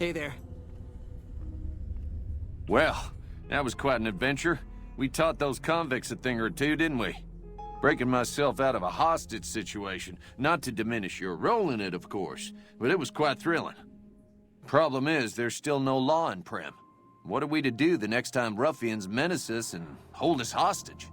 Hey there. Well, that was quite an adventure. We taught those convicts a thing or two, didn't we? Breaking myself out of a hostage situation. Not to diminish your role in it, of course, but it was quite thrilling. Problem is, there's still no law in Prim. What are we to do the next time ruffians menace us and hold us hostage?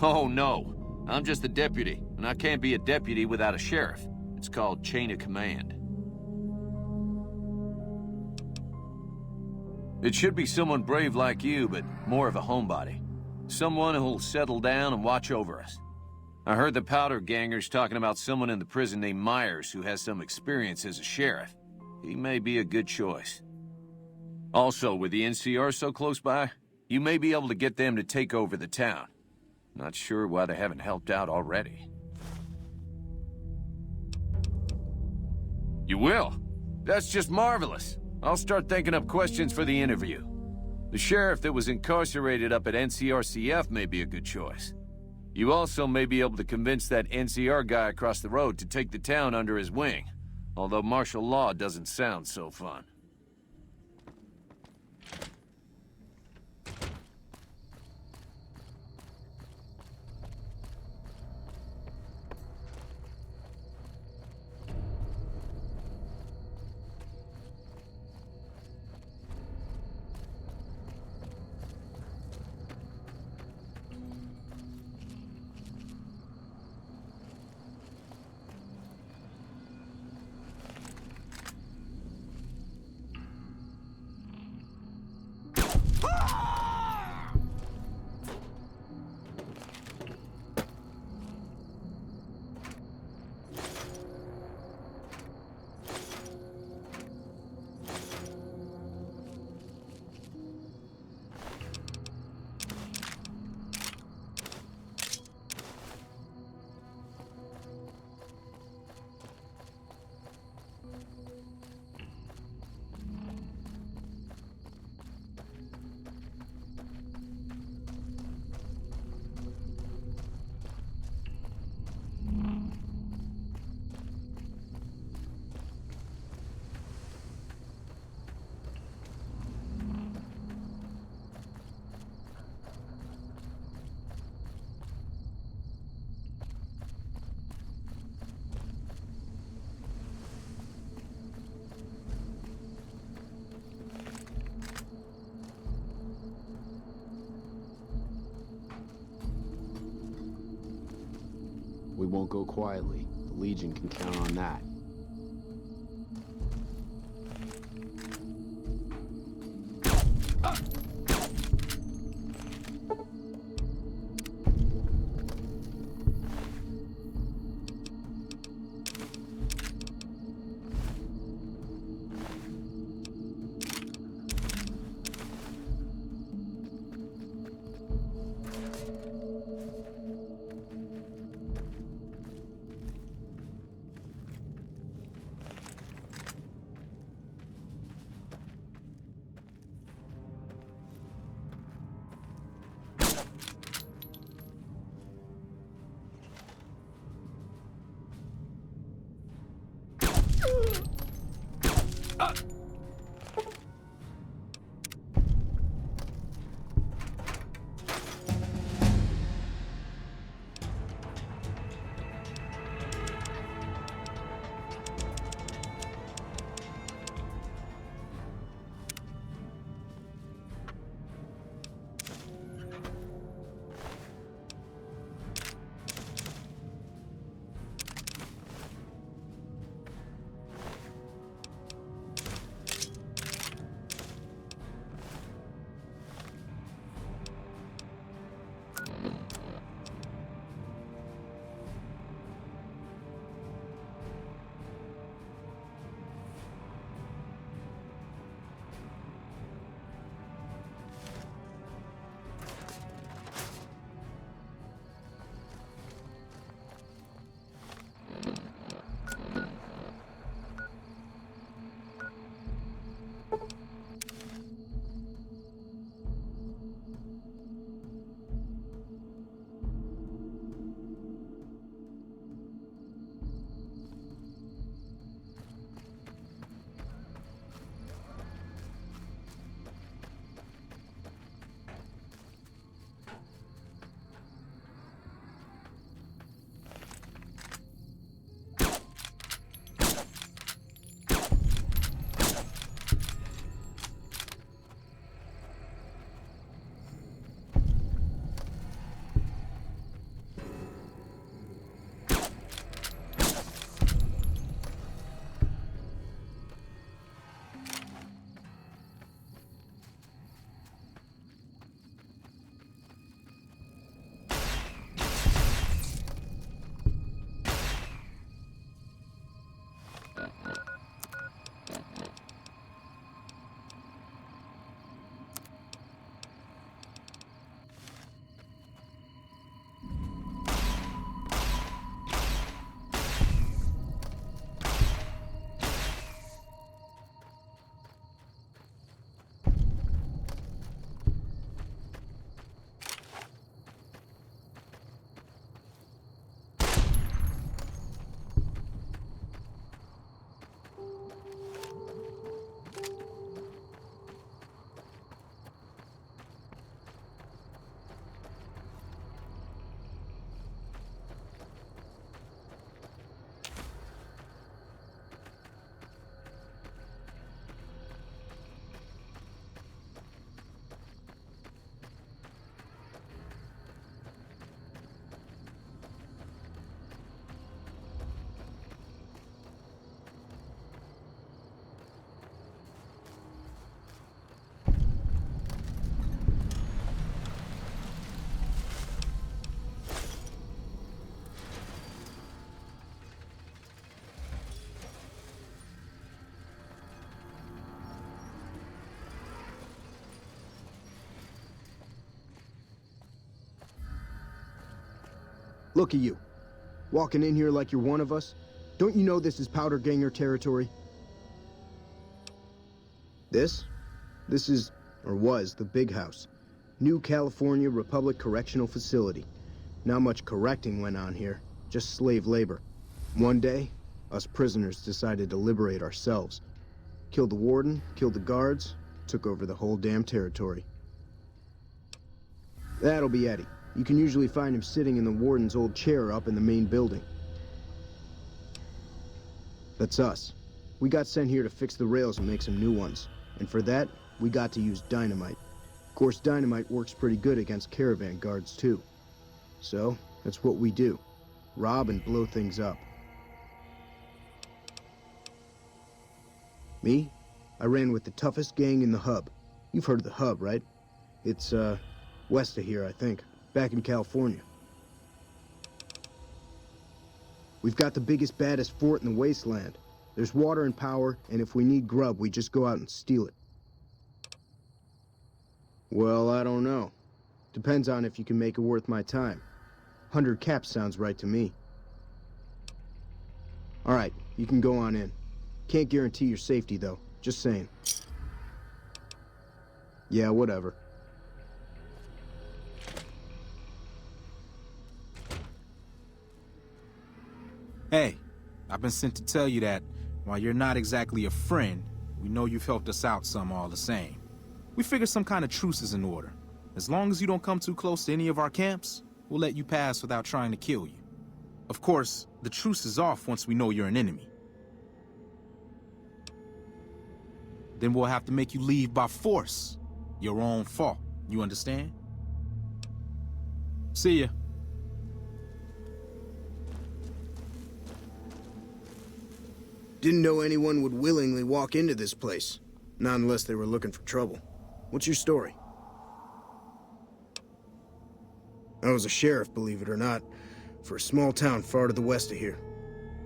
Oh no, I'm just a deputy, and I can't be a deputy without a sheriff. It's called chain of command. It should be someone brave like you, but more of a homebody. Someone who'll settle down and watch over us. I heard the powder gangers talking about someone in the prison named Myers who has some experience as a sheriff. He may be a good choice. Also, with the NCR so close by, you may be able to get them to take over the town. Not sure why they haven't helped out already. You will? That's just marvelous. I'll start thinking up questions for the interview. The sheriff that was incarcerated up at NCRCF may be a good choice. You also may be able to convince that NCR guy across the road to take the town under his wing, although martial law doesn't sound so fun. We won't go quietly. The Legion can count on that. Look at you. Walking in here like you're one of us. Don't you know this is Powder Ganger territory? This is, or was, the Big House. New California Republic Correctional Facility. Not much correcting went on here, just slave labor. One day, us prisoners decided to liberate ourselves. Killed the warden, killed the guards, took over the whole damn territory. That'll be Eddie. You can usually find him sitting in the warden's old chair up in the main building. That's us. We got sent here to fix the rails and make some new ones. And for that, we got to use dynamite. Of course, dynamite works pretty good against caravan guards, too. So, that's what we do. Rob and blow things up. Me? I ran with the toughest gang in the hub. You've heard of the hub, right? It's, west of here, I think. Back in California. We've got the biggest, baddest fort in the wasteland. There's water and power, and if we need grub, we just go out and steal it. Well, I don't know. Depends on if you can make it worth my time. 100 caps sounds right to me. All right, you can go on in. Can't guarantee your safety, though. Just saying. Yeah, whatever. Hey, I've been sent to tell you that, while you're not exactly a friend, we know you've helped us out some all the same. We figured some kind of truce is in order. As long as you don't come too close to any of our camps, we'll let you pass without trying to kill you. Of course, the truce is off once we know you're an enemy. Then we'll have to make you leave by force. Your own fault, you understand? See ya. Didn't know anyone would willingly walk into this place. Not unless they were looking for trouble. What's your story? I was a sheriff, believe it or not, for a small town far to the west of here.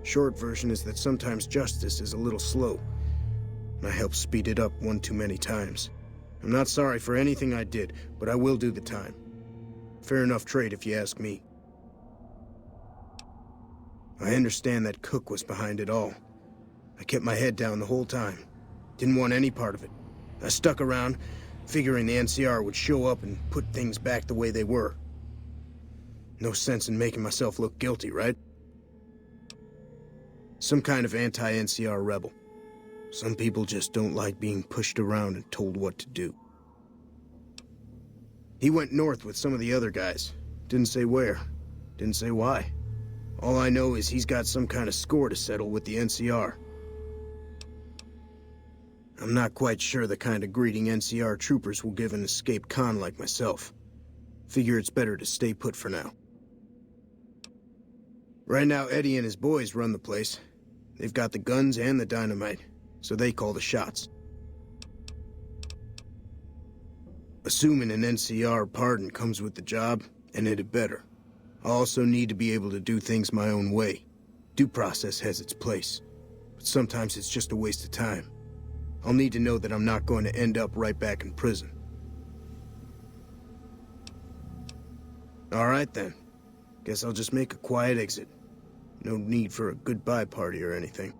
Short version is that sometimes justice is a little slow, and I helped speed it up one too many times. I'm not sorry for anything I did, but I will do the time. Fair enough trade if you ask me. I understand that Cook was behind it all. I kept my head down the whole time. Didn't want any part of it. I stuck around, figuring the NCR would show up and put things back the way they were. No sense in making myself look guilty, right? Some kind of anti-NCR rebel. Some people just don't like being pushed around and told what to do. He went north with some of the other guys. Didn't say where. Didn't say why. All I know is he's got some kind of score to settle with the NCR. I'm not quite sure the kind of greeting NCR troopers will give an escaped con like myself. Figure it's better to stay put for now. Right now, Eddie and his boys run the place. They've got the guns and the dynamite, so they call the shots. Assuming an NCR pardon comes with the job, and it had better. I also need to be able to do things my own way. Due process has its place, but sometimes it's just a waste of time. I'll need to know that I'm not going to end up right back in prison. All right then. Guess I'll just make a quiet exit. No need for a goodbye party or anything.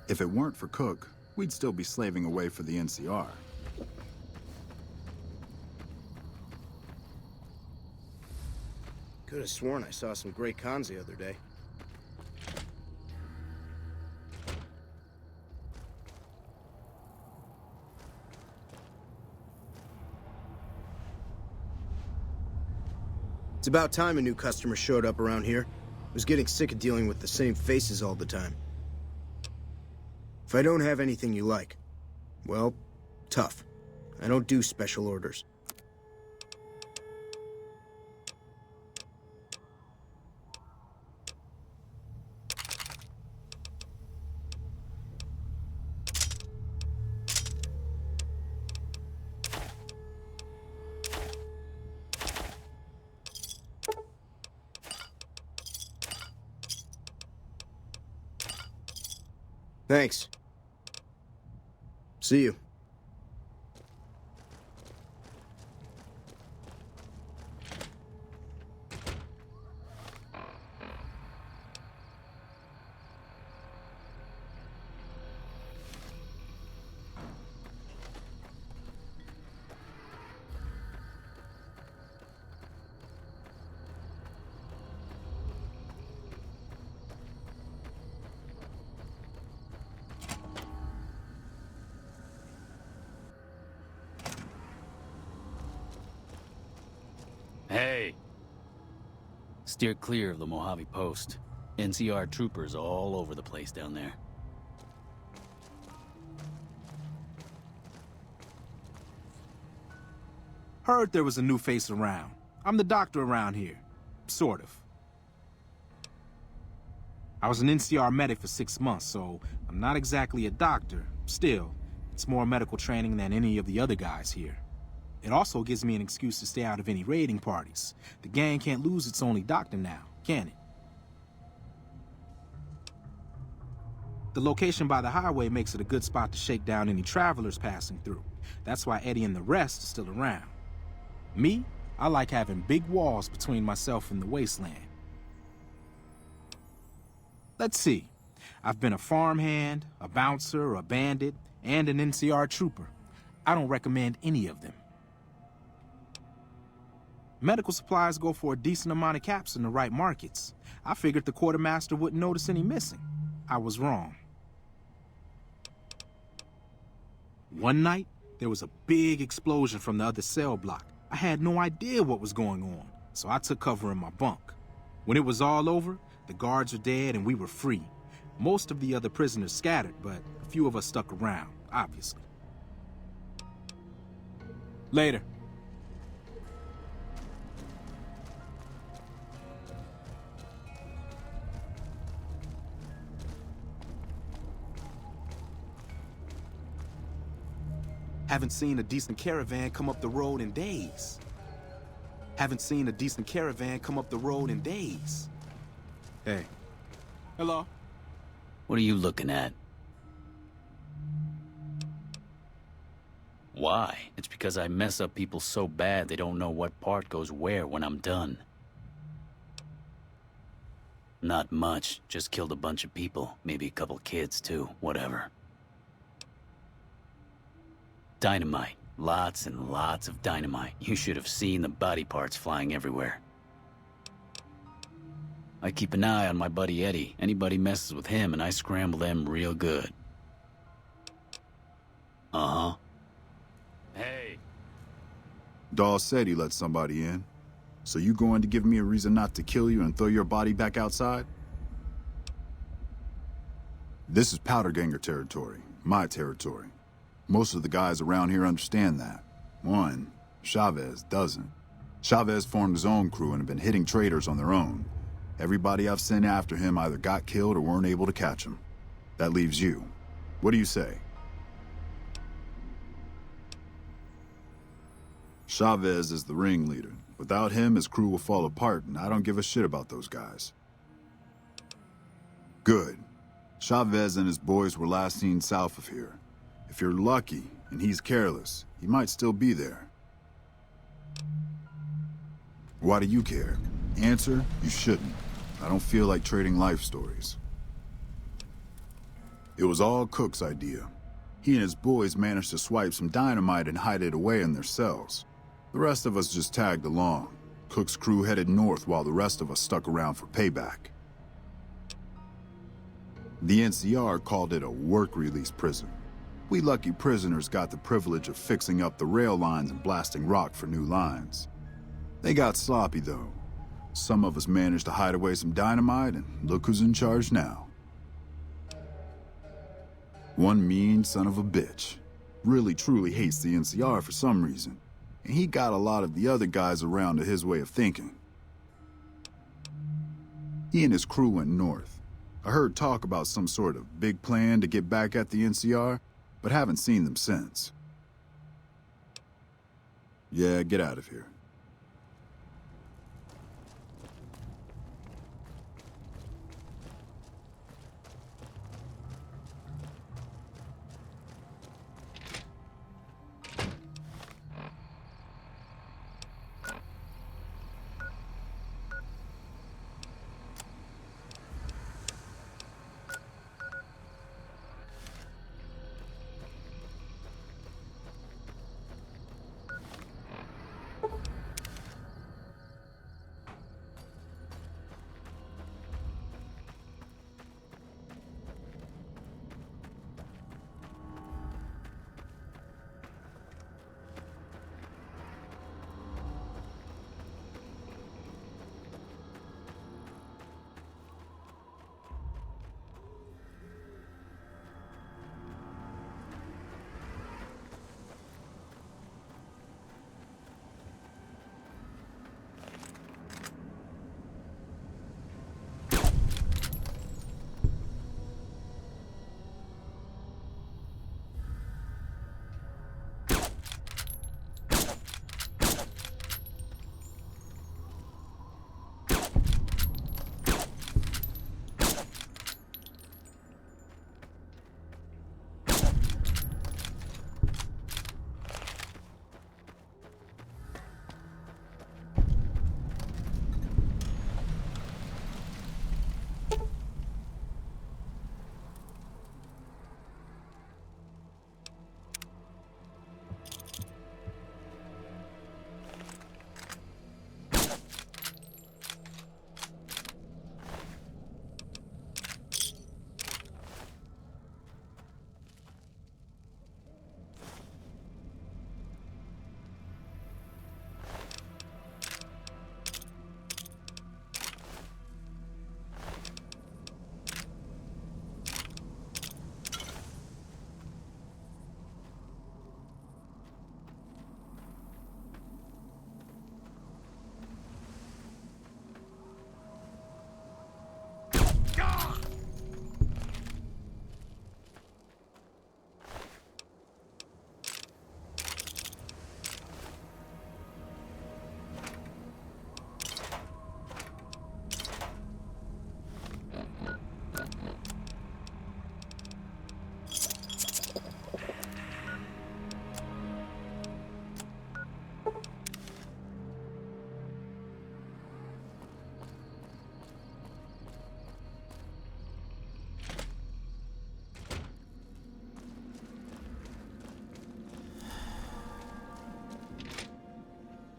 If it weren't for Cook, we'd still be slaving away for the NCR. Could have sworn I saw some great cons the other day. It's about time a new customer showed up around here. I was getting sick of dealing with the same faces all the time. If I don't have anything you like, well, tough. I don't do special orders. Thanks. See you. Hey! Steer clear of the Mojave Post. NCR troopers all over the place down there. Heard there was a new face around. I'm the doctor around here. Sort of. I was an NCR medic for 6 months, so I'm not exactly a doctor. Still, it's more medical training than any of the other guys here. It also gives me an excuse to stay out of any raiding parties. The gang can't lose its only doctor now, can it? The location by the highway makes it a good spot to shake down any travelers passing through. That's why Eddie and the rest are still around. Me, I like having big walls between myself and the wasteland. Let's see. I've been a farmhand, a bouncer, a bandit, and an NCR trooper. I don't recommend any of them. Medical supplies go for a decent amount of caps in the right markets. I figured the quartermaster wouldn't notice any missing. I was wrong. One night, there was a big explosion from the other cell block. I had no idea what was going on, so I took cover in my bunk. When it was all over, the guards were dead and we were free. Most of the other prisoners scattered, but a few of us stuck around, obviously. Later. Haven't seen a decent caravan come up the road in days. Haven't seen a decent caravan come up the road in days. Hey. Hello? What are you looking at? Why? It's because I mess up people so bad they don't know what part goes where when I'm done. Not much. Just killed a bunch of people. Maybe a couple kids, too. Whatever. Dynamite. Lots and lots of dynamite. You should have seen the body parts flying everywhere. I keep an eye on my buddy Eddie. Anybody messes with him and I scramble them real good. Uh-huh. Hey. Dawes said he let somebody in. So you going to give me a reason not to kill you and throw your body back outside? This is Powder Ganger territory. My territory. Most of the guys around here understand that. One, Chavez doesn't. Chavez formed his own crew and have been hitting traitors on their own. Everybody I've sent after him either got killed or weren't able to catch him. That leaves you. What do you say? Chavez is the ringleader. Without him, his crew will fall apart, and I don't give a shit about those guys. Good. Chavez and his boys were last seen south of here. If you're lucky, and he's careless, he might still be there. Why do you care? Answer, you shouldn't. I don't feel like trading life stories. It was all Cook's idea. He and his boys managed to swipe some dynamite and hide it away in their cells. The rest of us just tagged along. Cook's crew headed north while the rest of us stuck around for payback. The NCR called it a work-release prison. We lucky prisoners got the privilege of fixing up the rail lines and blasting rock for new lines. They got sloppy, though. Some of us managed to hide away some dynamite, and look who's in charge now. One mean son of a bitch. Really truly hates the NCR for some reason, and he got a lot of the other guys around to his way of thinking. He and his crew went north. I heard talk about some sort of big plan to get back at the NCR, but haven't seen them since. Yeah, get out of here.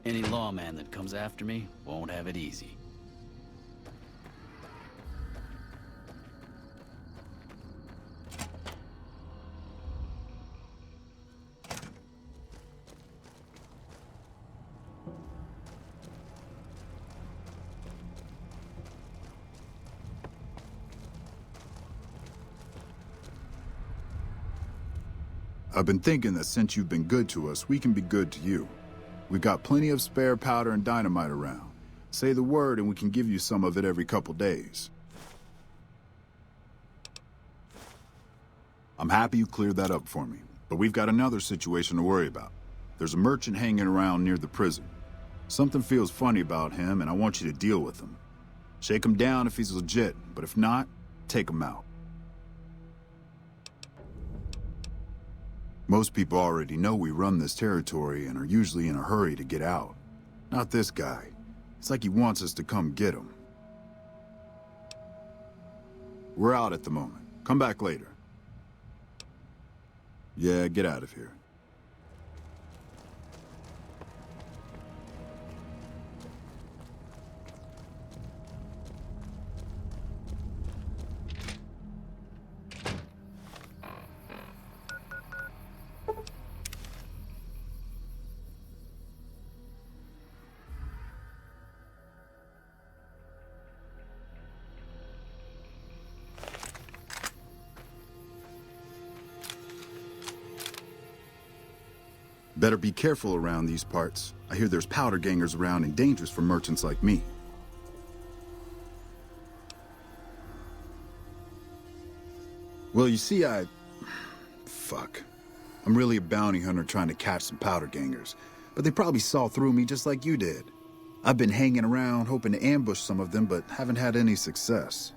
Any lawman that comes after me won't have it easy. I've been thinking that since you've been good to us, we can be good to you. We've got plenty of spare powder and dynamite around. Say the word and we can give you some of it every couple days. I'm happy you cleared that up for me, but we've got another situation to worry about. There's a merchant hanging around near the prison. Something feels funny about him and I want you to deal with him. Shake him down if he's legit, but if not, take him out. Most people already know we run this territory and are usually in a hurry to get out. Not this guy. It's like he wants us to come get him. We're out at the moment. Come back later. Yeah, get out of here. Better be careful around these parts. I hear there's powder gangers around and dangerous for merchants like me. Well, you see, Fuck. I'm really a bounty hunter trying to catch some powder gangers, but they probably saw through me just like you did. I've been hanging around hoping to ambush some of them, but haven't had any success.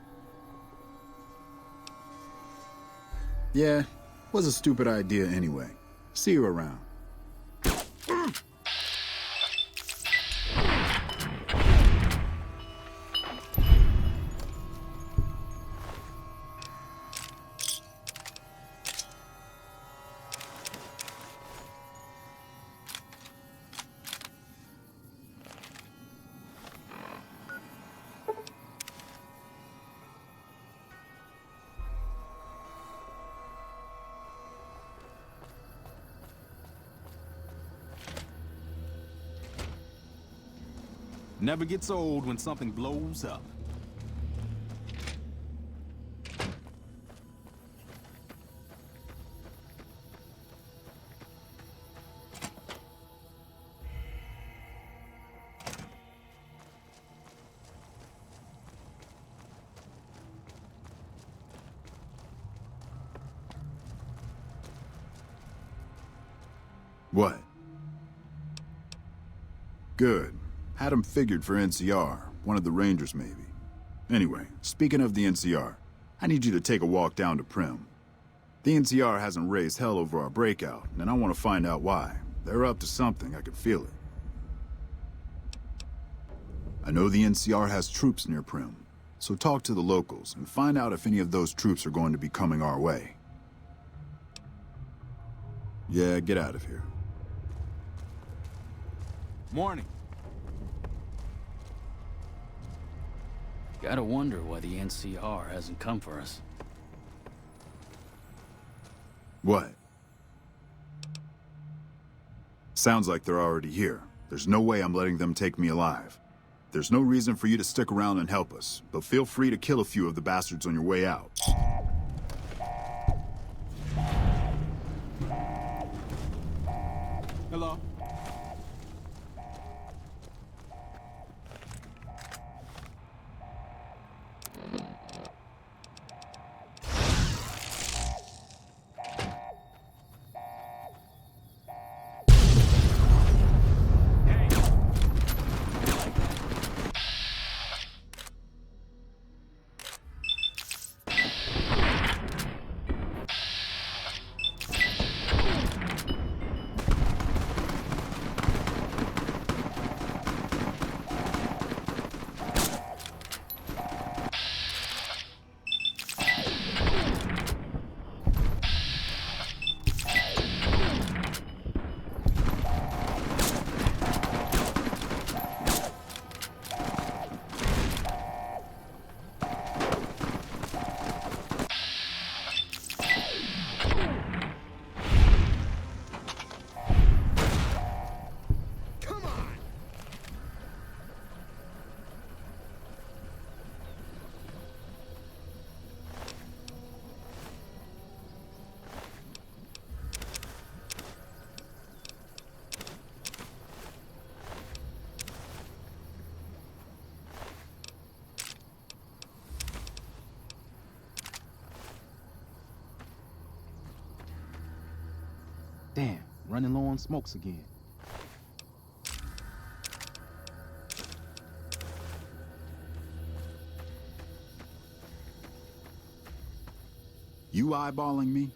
Yeah, was a stupid idea anyway. See you around. Never gets old when something blows up. What? Good. Had him figured for NCR, one of the Rangers maybe. Anyway, speaking of the NCR, I need you to take a walk down to Prim. The NCR hasn't raised hell over our breakout, and I want to find out why. They're up to something, I can feel it. I know the NCR has troops near Prim, so talk to the locals and find out if any of those troops are going to be coming our way. Yeah, get out of here. Morning. Gotta wonder why the NCR hasn't come for us. What? Sounds like they're already here. There's no way I'm letting them take me alive. There's no reason for you to stick around and help us, but feel free to kill a few of the bastards on your way out. Hello? Damn, running low on smokes again. You eyeballing me?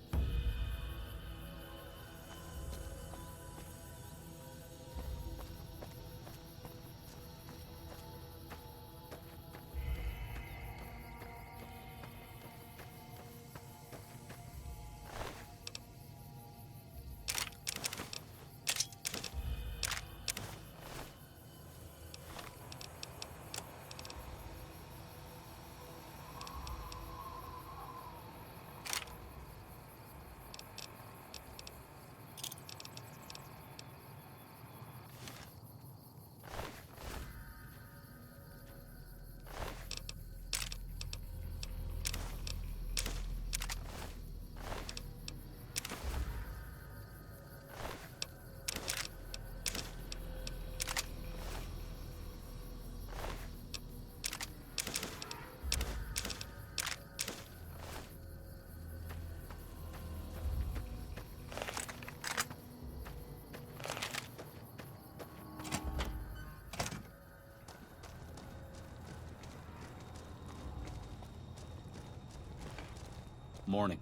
Morning.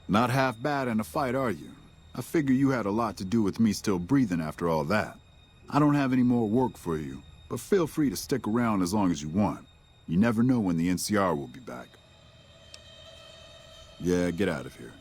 Not half bad in a fight, are you? I figure you had a lot to do with me still breathing after all that. I don't have any more work for you, but feel free to stick around as long as you want. You never know when the NCR will be back. Yeah, get out of here.